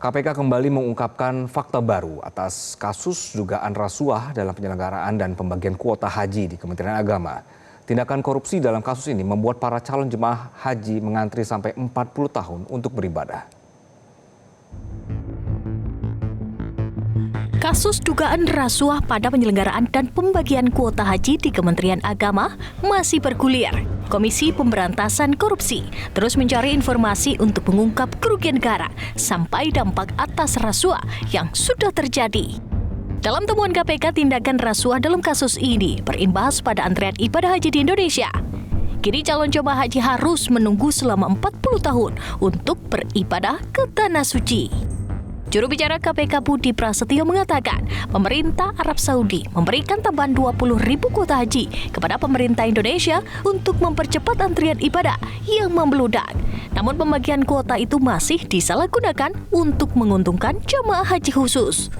KPK kembali mengungkapkan fakta baru atas kasus dugaan rasuah dalam penyelenggaraan dan pembagian kuota haji di Kementerian Agama. Tindakan korupsi dalam kasus ini membuat para calon jemaah haji mengantri sampai 40 tahun untuk beribadah. Kasus dugaan rasuah pada penyelenggaraan dan pembagian kuota haji di Kementerian Agama masih bergulir. Komisi Pemberantasan Korupsi terus mencari informasi untuk mengungkap kerugian negara sampai dampak atas rasuah yang sudah terjadi. Dalam temuan KPK, tindakan rasuah dalam kasus ini berimbas pada antrean ibadah haji di Indonesia. Kini calon jemaah haji harus menunggu selama 40 tahun untuk beribadah ke Tanah Suci. Juru bicara KPK Budi Prasetyo mengatakan pemerintah Arab Saudi memberikan tambahan 20.000 kuota haji kepada pemerintah Indonesia untuk mempercepat antrian ibadah yang membludak. Namun pembagian kuota itu masih disalahgunakan untuk menguntungkan jemaah haji khusus.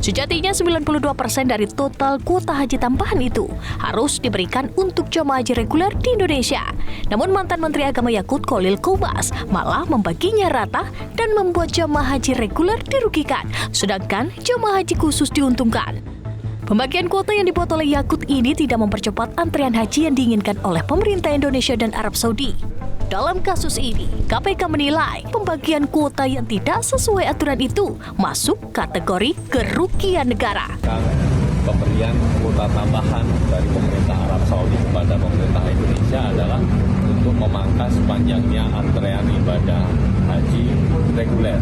Sejatinya 92% dari total kuota haji tambahan itu harus diberikan untuk jemaah haji reguler di Indonesia. Namun mantan Menteri Agama Yakut Khalil Qomas malah membaginya rata dan membuat jemaah haji reguler dirugikan, sedangkan jemaah haji khusus diuntungkan. Pembagian kuota yang dibuat oleh Yakut ini tidak mempercepat antrean haji yang diinginkan oleh pemerintah Indonesia dan Arab Saudi. Dalam kasus ini, KPK menilai pembagian kuota yang tidak sesuai aturan itu masuk kategori kerugian negara. Pemberian kuota tambahan dari pemerintah Arab Saudi kepada pemerintah Indonesia adalah untuk memangkas panjangnya antrean ibadah haji reguler,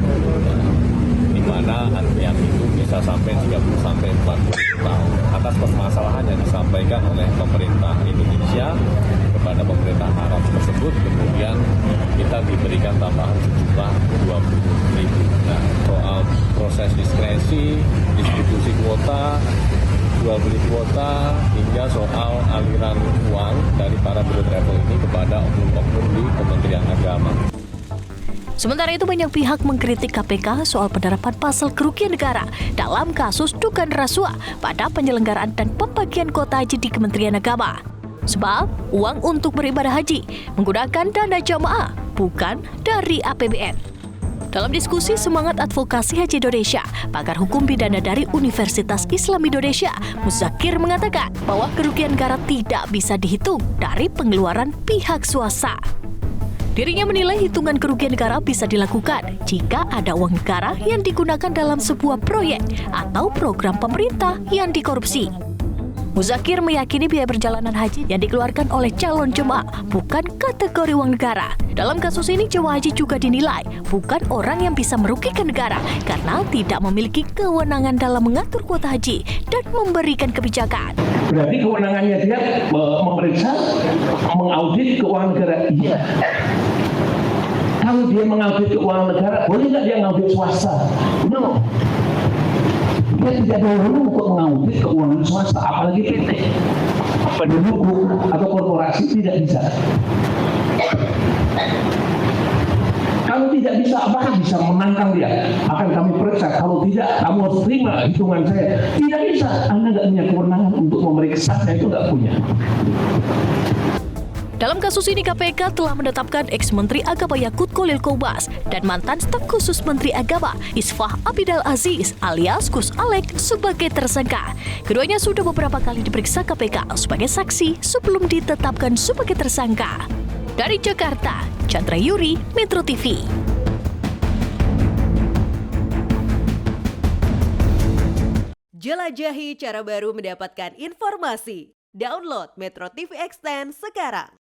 di mana antrean itu bisa sampai 30 sampai 40 tahun. Atas permasalahan yang disampaikan oleh pemerintah Indonesia kepada pemerintah Arab tersebut, kemudian kita diberikan tambahan sejumlah 20.000. Nah, soal proses diskresi, distribusi kuota, jual beli kuota, hingga soal aliran uang dari para biro travel ini kepada oknum-oknum di Kementerian Agama. Sementara itu banyak pihak mengkritik KPK soal penerapan pasal kerugian negara dalam kasus dugaan rasuah pada penyelenggaraan dan pembagian kuota haji di Kementerian Agama. Sebab uang untuk beribadah haji menggunakan dana jamaah, bukan dari APBN. Dalam diskusi Semangat Advokasi Haji Indonesia, pakar hukum pidana dari Universitas Islam Indonesia, Muzakir mengatakan bahwa kerugian negara tidak bisa dihitung dari pengeluaran pihak swasta. Dirinya menilai hitungan kerugian negara bisa dilakukan jika ada uang negara yang digunakan dalam sebuah proyek atau program pemerintah yang dikorupsi. Muzakir meyakini biaya perjalanan haji yang dikeluarkan oleh calon jemaah bukan kategori uang negara. Dalam kasus ini, jemaah haji juga dinilai bukan orang yang bisa merugikan negara karena tidak memiliki kewenangan dalam mengatur kuota haji dan memberikan kebijakan. Berarti kewenangannya dia memeriksa, mengaudit keuangan negara. Iya. Kalau dia mengaudit keuangan negara, boleh nggak dia mengaudit swasta? No. Dia tidak perlu untuk mengaudit keuangan swasta, apalagi PT, penduduk atau korporasi tidak bisa. Kalau tidak bisa, apakah bisa menantang dia? Akan kami periksa. Kalau tidak, kamu harus terima hitungan saya. Tidak bisa. Anda nggak punya kewenangan untuk memeriksa, saya itu nggak punya. Dalam kasus ini, KPK telah menetapkan ex-Menteri Agama Yakut Khalil Qomas dan mantan staf khusus Menteri Agama Isfah Abidal Aziz alias Gus Alek sebagai tersangka. Keduanya sudah beberapa kali diperiksa KPK sebagai saksi sebelum ditetapkan sebagai tersangka. Dari Jakarta, Chandra Yuri, Metro TV. Jelajahi cara baru mendapatkan informasi. Download Metro TV Extend sekarang.